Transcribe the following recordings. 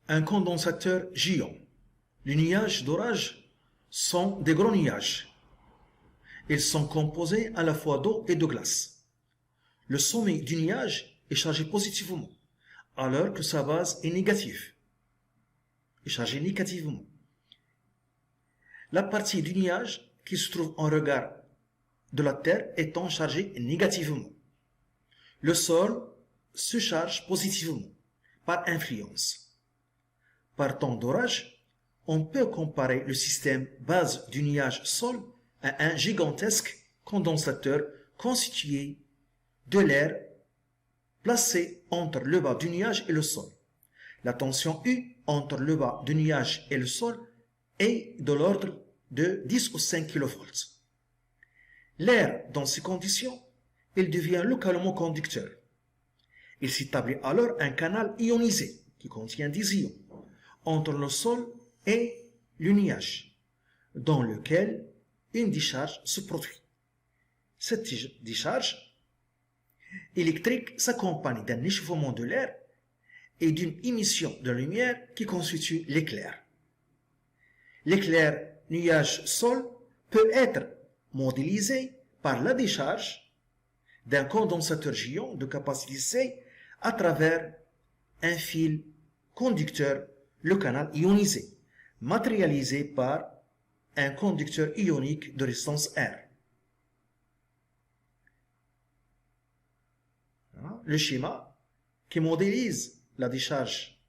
un condensateur géant. Les nuages d'orage sont des gros nuages. Ils sont composés à la fois d'eau et de glace. Le sommet du nuage est chargé positivement, alors que sa base est négative. Est chargée négativement. La partie du nuage qui se trouve en regard de la Terre étant chargée négativement. Le sol se charge positivement par influence. Par temps d'orage, on peut comparer le système base du nuage-sol à un gigantesque condensateur constitué de l'air placé entre le bas du nuage et le sol. La tension U entre le bas du nuage et le sol est de l'ordre de 10 ou 5 kV. L'air, dans ces conditions, il devient localement conducteur. Il s'établit alors un canal ionisé qui contient des ions entre le sol et le nuage, dans lequel une décharge se produit. Cette décharge électrique s'accompagne d'un échauffement de l'air et d'une émission de lumière qui constitue l'éclair. L'éclair nuage-sol peut être modélisé par la décharge d'un condensateur géant de capacité C à travers un fil conducteur, le canal ionisé, matérialisé par un conducteur ionique de résistance R. Le schéma qui modélise la décharge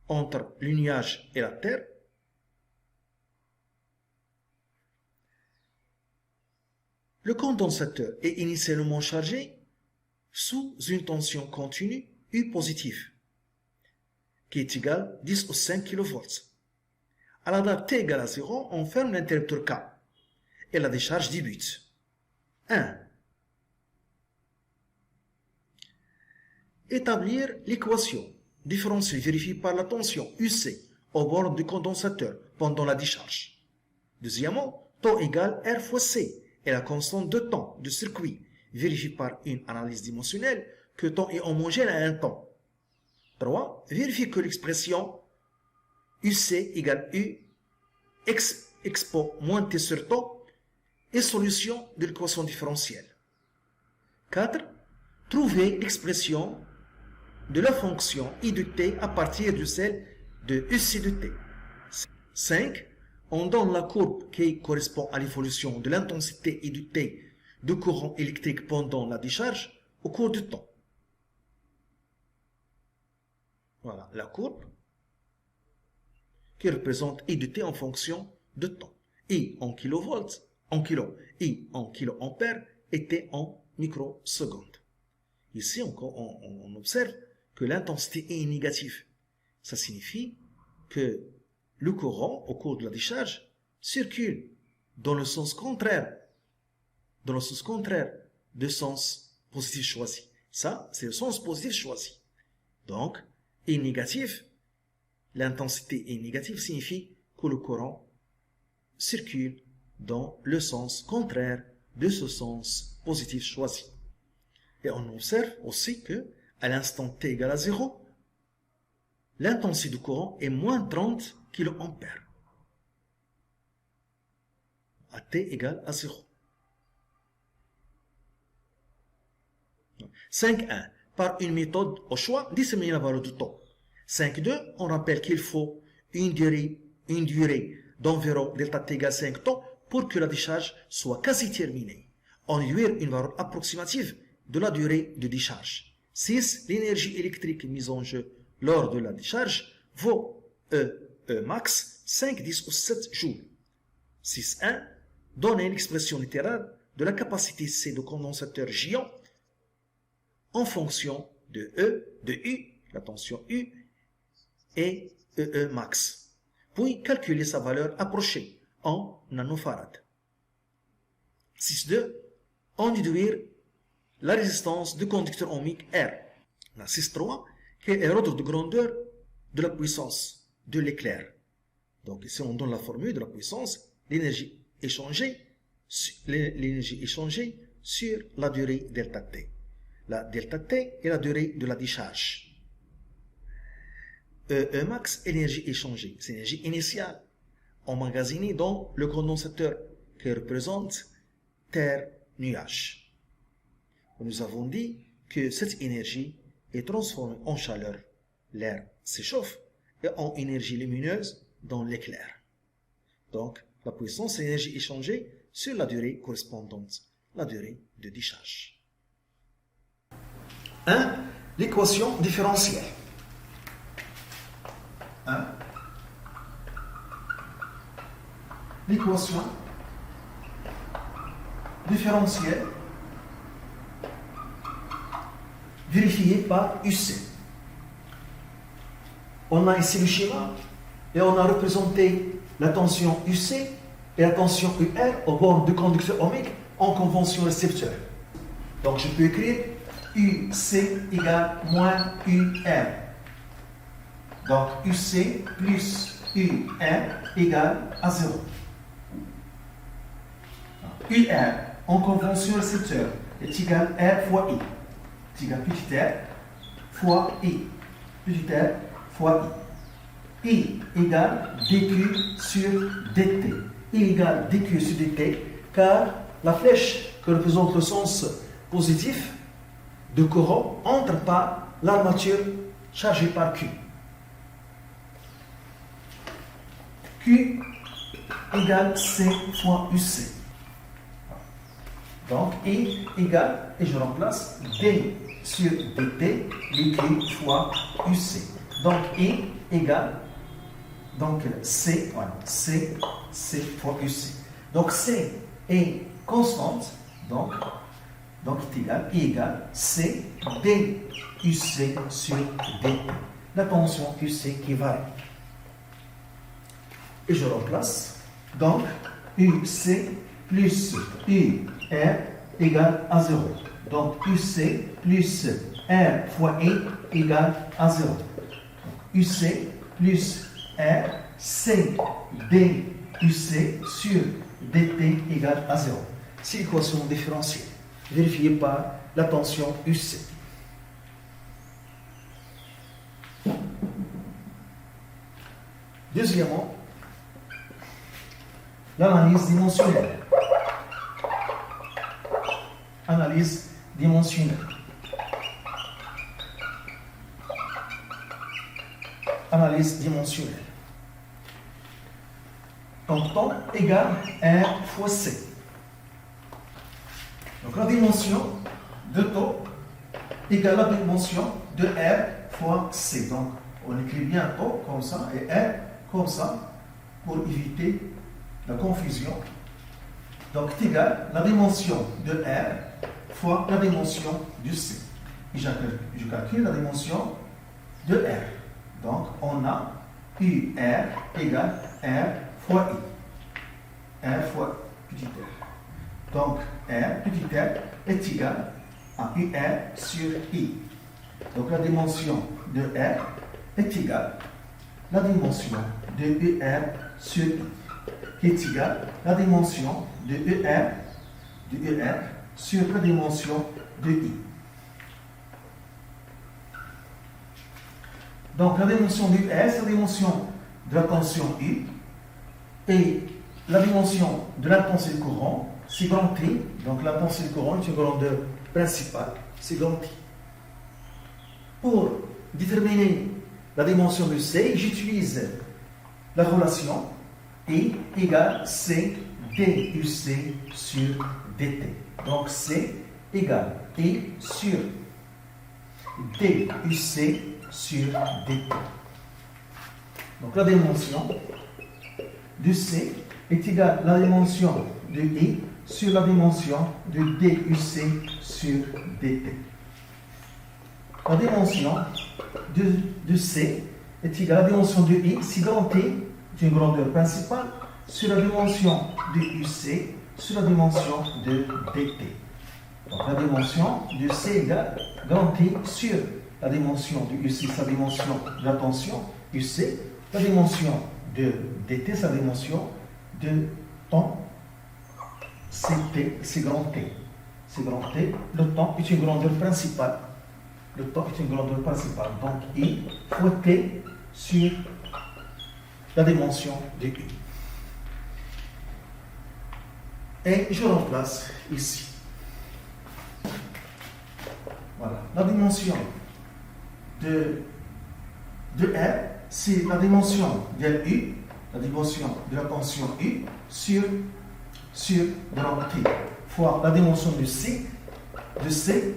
entre le nuage et la Terre. Le condensateur est initialement chargé sous une tension continue U positive, qui est égale à 10 ou 5 kV. À la date t égale à 0, on ferme l'interrupteur K et la décharge débute. 1. Établir l'équation différentielle vérifiée par la tension UC au bord du condensateur pendant la décharge. Deuxièmement, τ égale R fois C et la constante de temps de circuit vérifiée par une analyse dimensionnelle que temps est homogène à un temps. 3. Vérifier que l'expression UC égale U expo moins T sur temps est solution de l'équation différentielle. 4. Trouver l'expression de la fonction I de T à partir de celle de UC de T. 5. On donne la courbe qui correspond à l'évolution de l'intensité I de T du courant électrique pendant la décharge au cours du temps. Voilà la courbe qui représente I de T en fonction de temps. I en kilovolts, en kilo, I en kiloampères et T en microsecondes. Ici, on observe que l'intensité est négative. Ça signifie que le courant, au cours de la décharge, circule dans le sens contraire du sens positif choisi. Ça, c'est le sens positif choisi. Donc, est négatif, l'intensité est négative signifie que le courant circule dans le sens contraire de ce sens positif choisi. Et on observe aussi que, à l'instant t égale à 0, l'intensité du courant est moins 30 kA. À t égale à 0. 5.1. Par une méthode au choix, déterminer la valeur du temps. 5.2. On rappelle qu'il faut une durée d'environ delta t égale 5 temps pour que la décharge soit quasi terminée. On déduire une valeur approximative de la durée de décharge. 6. L'énergie électrique mise en jeu lors de la décharge vaut E max 5, 10 ou 7 joules. 6.1. Donner l'expression littérale de la capacité C de condensateur géant en fonction de E, de U, la tension U, et E max. Puis calculer sa valeur approchée en nanofarad. 6.2. En déduire la résistance du conducteur ohmique R. La 6.3, qui est l'ordre de grandeur de la puissance de l'éclair. Donc ici on donne la formule de la puissance, l'énergie échangée sur la durée delta T. La delta T est la durée de la décharge. E max, énergie échangée, c'est l'énergie initiale, emmagasinée dans le condensateur qui représente terre-nuage. Nous avons dit que cette énergie est transformée en chaleur. L'air s'échauffe et en énergie lumineuse dans l'éclair. Donc, la puissance est l'énergie échangée sur la durée correspondante, la durée de décharge. 1. L'équation différentielle. 1. L'équation différentielle vérifiée par UC. On a ici le schéma et on a représenté la tension UC et la tension UR au bord du conducteur ohmique en convention récepteur. Donc je peux écrire UC égale moins UR. Donc UC plus UR égale à 0. UR en convention récepteur est égal à R fois I. C'est égal à petit r fois I. Petit r fois I. I égale dQ sur dt. I égale dQ sur dt car la flèche que représente le sens positif de courant entre par l'armature chargée par Q. Q égale C fois UC. Donc, I égale, et je remplace D sur dt, dQ fois UC. Donc, I égale, donc C, voilà, C fois UC. Donc, C est constante, donc I égale C D UC sur dt. La tension UC qui varie. Et je remplace, donc, UC plus UR égale à 0. Donc, UC plus R fois I égale à 0. Donc, UC plus R, C, D, UC sur dt égale à 0. C'est l'équation différentielle, vérifiée par la tension UC. Deuxièmement, l'analyse dimensionnelle. Analyse dimensionnelle. Analyse dimensionnelle. Donc, temps égale R fois C. Donc, la dimension de taux égale la dimension de R fois C. Donc, on écrit bien taux comme ça et R comme ça pour éviter la confusion. Donc, c'est égal la dimension de R fois la dimension du C. Et je calcule la dimension de R. Donc, on a UR égale R fois I. R fois petit r. Donc, R, petit r, est égal à UR sur I. Donc, la dimension de R est égale à la dimension de UR sur I, qui est égale à la dimension de UR sur la dimension de I. Donc, la dimension de UR, c'est la dimension de la tension U, et la dimension de l'intensité de courant, c'est grand T. Donc, l'intensité de courant est une grandeur principale, c'est grand T. Pour déterminer la dimension de C, j'utilise la relation I égale C DUC sur DT. Donc, C égale I sur DUC sur DT. Donc, la dimension de C est égale à la dimension de I sur la dimension de DUC sur DT. La dimension de C est égale à la dimension de I si grand T est une grandeur principale sur la dimension de UC sur la dimension de DT. Donc, la dimension de C égale grand T sur la dimension de UC, sa dimension de la tension UC, la dimension de dt, sa dimension de temps CT, c'est grand T. C'est grand T. Le temps est une grandeur principale. Le temps est une grandeur principale. Donc, I fois T sur la dimension de U. Et je remplace ici. Voilà. La dimension de R, c'est la dimension de U, la dimension de la tension U sur de la T fois la dimension de C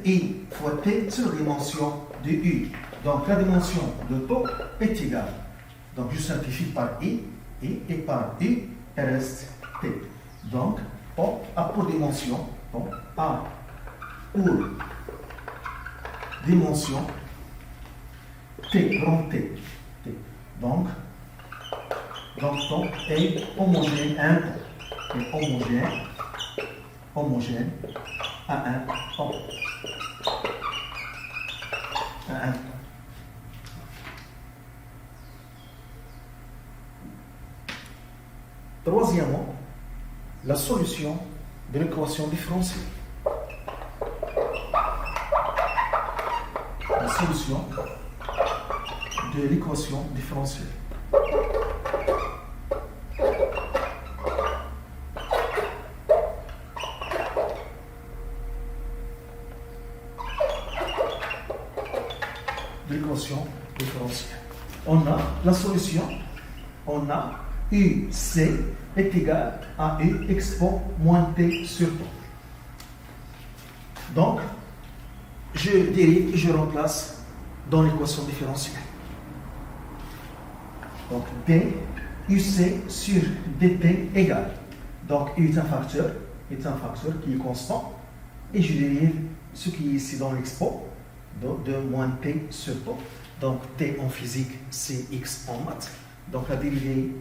I fois T sur la dimension de U. Donc la dimension de taux est égale. Donc je simplifie par I et par U, il reste T. Donc A pour dimension, donc A pour dimension T, grand T. Donc ton est homogène à un ton. Et homogène à un ton. À un ton. Troisièmement, la solution de l'équation différentielle. La solution de l'équation différentielle. De l'équation différentielle. On a la solution, on a UC est égal à U expo moins T sur T. Donc, je dérive et je remplace dans l'équation différentielle. Donc, D, UC sur DT égale. Donc, U est un facteur qui est constant. Et je dérive ce qui est ici dans l'expo de moins T sur T. Donc, T en physique, c'est X en maths. Donc, la dérivée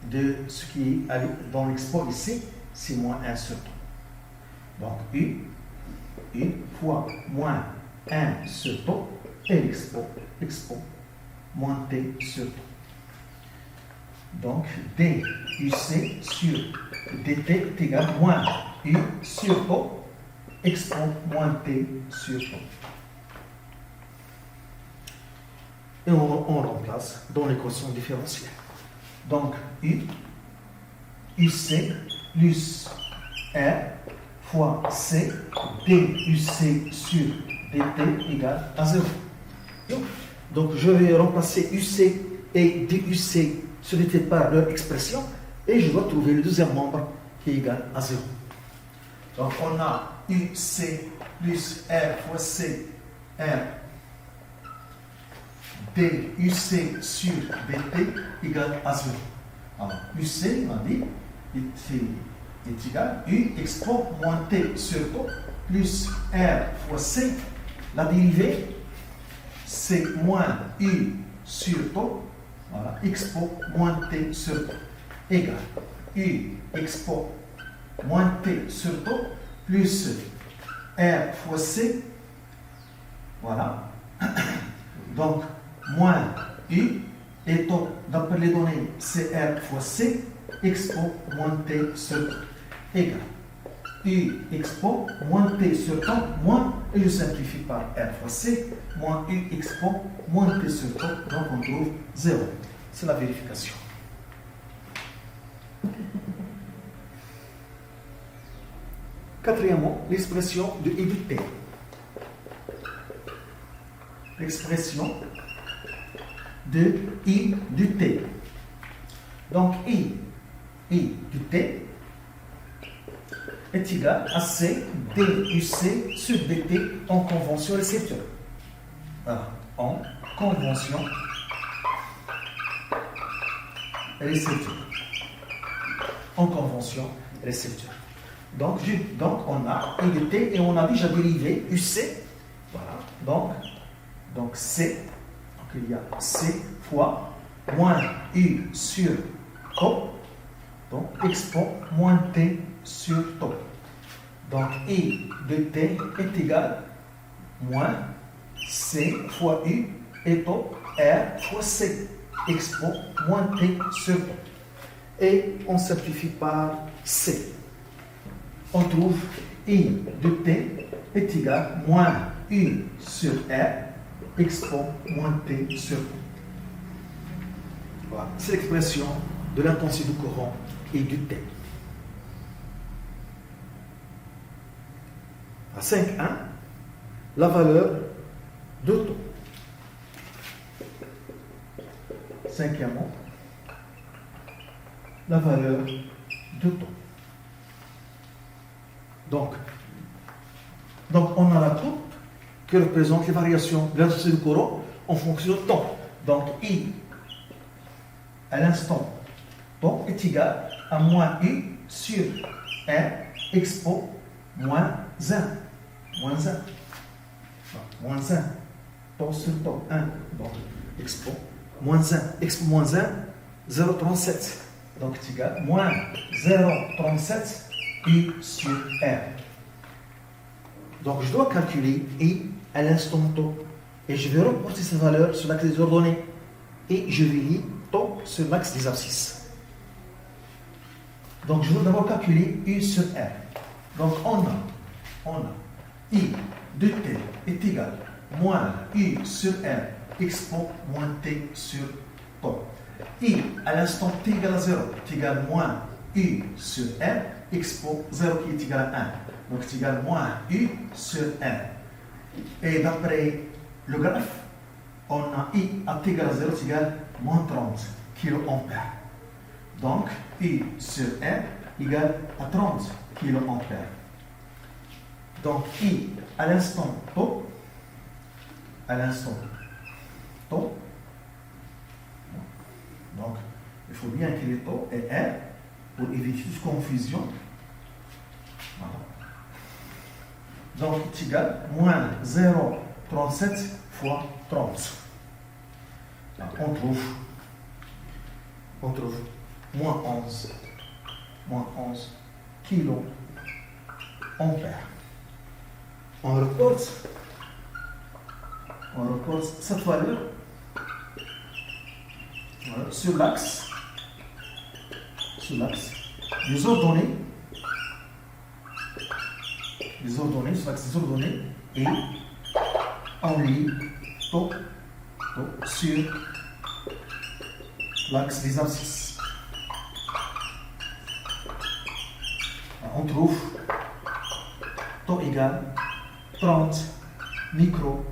de ce qui est dans l'expo ici, c'est moins 1 sur T. Donc, U fois moins 1 sur T et l'expo moins T sur T. Donc, D UC sur DT est égal à moins U sur T expo moins T sur T. Et on remplace dans l'équation différentielle. Donc, UC plus R fois C DUC sur DT égale à 0. Donc, je vais remplacer UC et DUC sur DT par leur expression et je dois trouver le deuxième membre qui est égal à 0. Donc, on a UC plus R fois C R DUC sur DT égale à 0. Alors, UC, on a dit, est égal à U expo moins T sur T plus R fois C. La dérivée, c'est moins U sur T, voilà, expo moins T sur T égale U expo moins T sur T plus R fois C. Voilà. Donc, moins U, et donc, d'après les données, c'est R fois C, expo moins T sur T, égale U expo moins T sur T, moins, et je simplifie par R fois C, moins U expo moins T sur T, donc on trouve 0. C'est la vérification. Quatrièmement, l'expression de I du T. L'expression de I du T. Donc, I du T est égal à C DUC sur DT en convention récepteur. En convention récepteur. En convention récepteur. Donc, on a I de T et on a déjà dérivé UC. Voilà. Donc C. Donc, il y a C fois moins U sur T. Donc, expo moins T sur T. Donc, I de T est égal à moins C fois U et T, R fois C. Expo moins T sur T. Et on simplifie par C. On trouve I de T est égal à moins U sur R expo moins T sur T. Voilà. C'est l'expression de l'intensité du courant et du T. À 5,1, la valeur de taux. Cinquièmement, la valeur de taux. Donc, on a la courbe qui représente les variations de l'intensité du courant en fonction de temps. Donc, I à l'instant temps est égal à moins U sur R expo moins 1. Moins 1. Moins 1. Temps sur temps 1. Donc, expo moins 1. Expo moins 1, 0,37. Donc, c'est égal moins 0,37 U sur R. Donc, je dois calculer I à l'instant taux. Et je vais reporter cette valeur sur l'axe des ordonnées. Et je vais taux sur l'axe des abscisses. Donc, je vais d'abord calculer U sur R. Donc, on a I de T est égal moins U sur R expo moins T sur taux. I à l'instant T égale à 0 est égal moins U sur R expo 0 qui est égal à 1. Donc, c'est égal moins U sur R. Et d'après le graphe, on a I à T égale à 0, c'est égal moins 30 kA. Donc, U sur R égale à 30 kA. Donc, I à l'instant taux, donc, il faut bien écrire taux et R pour éviter toute confusion. Voilà. Donc, c'est égal moins 0,37 fois 30. On trouve moins 11 kilo ampères. On reporte cette valeur sur l'axe des ordonnées, sur l'axe des ordonnées, et on lit taux sur l'axe des abscisses. On trouve taux égal 30 microsecondes.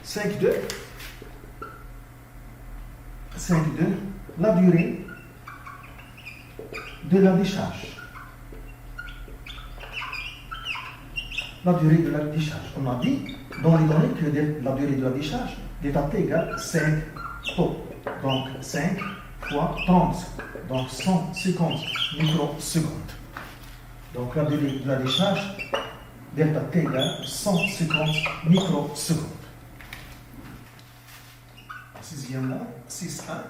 5,2, la durée de la décharge. La durée de la décharge. On a dit dans les données que la durée de la décharge est égale 5 taux. Donc 5 fois 30. Donc 150 microsecondes. Donc la durée de la décharge delta T égale 150 microsecondes. Sixièmement, 6.1,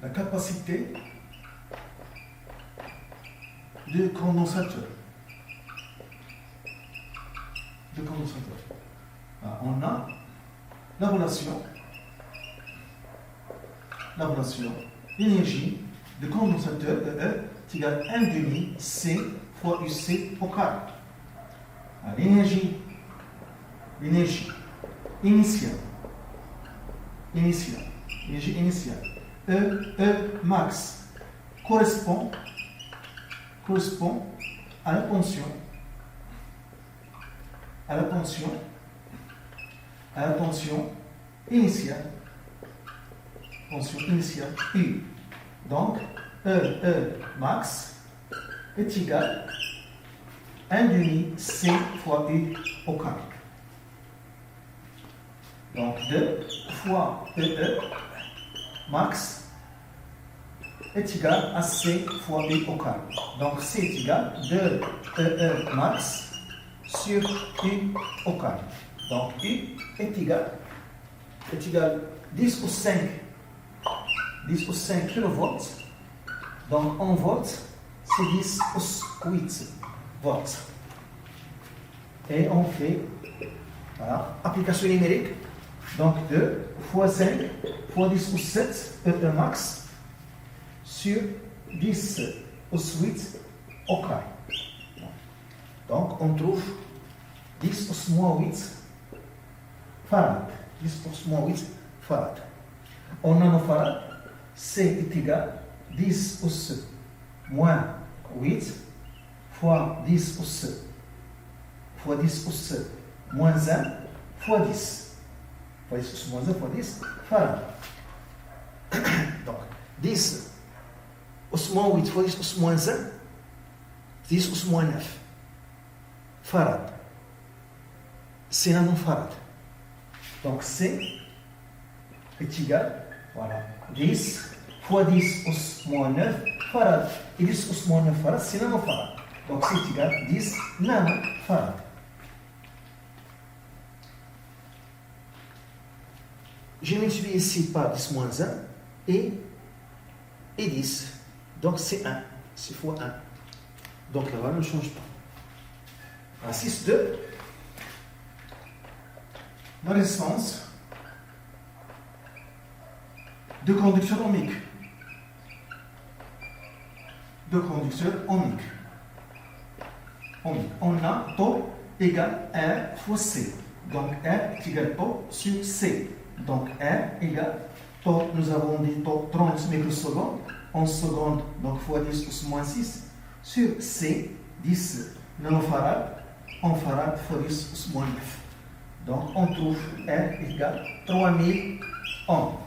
la capacité de condensateur. On a la relation l'énergie de condensateur EE est égale à 1,5 C fois UC au carré. L'énergie initiale, E max correspond à la tension initiale, U. Donc, E max est égal à 1,5 C fois U au carré. Donc, 2 fois E max est égal à C fois U au carré. Donc, C est égal à 2 E max sur U au carré. Donc, U est égal à 10 au 5 kV. Donc, en volts, c'est 10 au 8 volts. Et on fait application numérique. Donc 2 fois 5 fois 10 au 7 E max sur 10 au 8 au carré. Donc on trouve 10 أس moins 8 farad. 10 أس moins 8 farad. En nanofarad, C est égal à 10 أس moins 8 fois 10 أس fois 10 أس moins 1 fois 10. Fois 10 أس moins 1 fois 10 farad. Donc, 10 أس moins 8 fois 10 أس moins 1, 10 أس moins 9 farad. C'est nanofarad. Donc, C est égal, voilà, 10 fois 10 أس moins 9 farad. Et 10 أس moins 9 farad, c'est nanofarad. Donc, c'est égal à 10 nanofarad. Je multiplie ici par 10 moins 1 et 10. Donc, c'est 1. C'est fois 1. Donc, la valeur ne change pas. À 6, 2. La résistance de conducteur ohmique. De conducteur ohmique. On a taux égale R fois C. Donc R est égal à taux sur C. Donc R égale taux, nous avons dit taux 30 microsecondes en seconde, donc fois 10 plus moins 6 sur C, 10 nanofarad en farad fois 10 plus moins 9. Donc on trouve R égale 3000 ohms.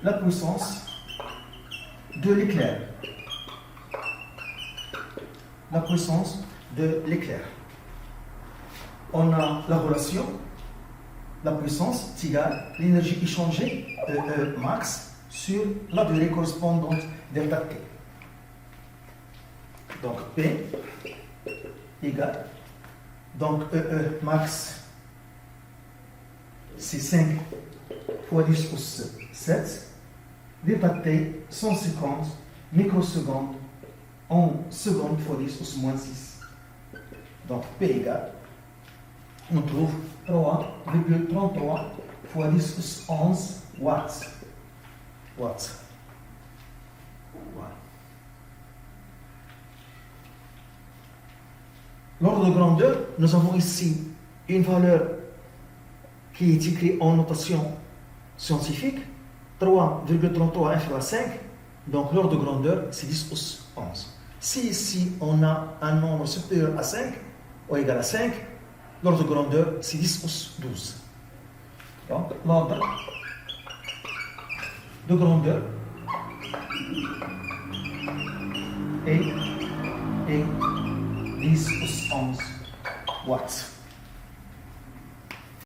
La puissance de l'éclair. La puissance de l'éclair. On a la relation, la puissance est égale à l'énergie échangée max sur la durée correspondante delta T. Donc P égale, donc max c'est 5 fois 10 plus 7, delta T 150 microsecondes en seconde fois 10 plus moins 6. Donc P égale, on trouve 3,33 fois 10 plus 11 watts. Voilà. L'ordre de grandeur, nous avons ici une valeur qui est écrite en notation scientifique, 3,33 F fois 5, donc l'ordre de grandeur c'est 10 plus 11. Si ici on a un nombre supérieur à 5 ou égal à 5, l'ordre de grandeur c'est 10 plus 12. Donc l'ordre de grandeur est 10 plus 11 watts.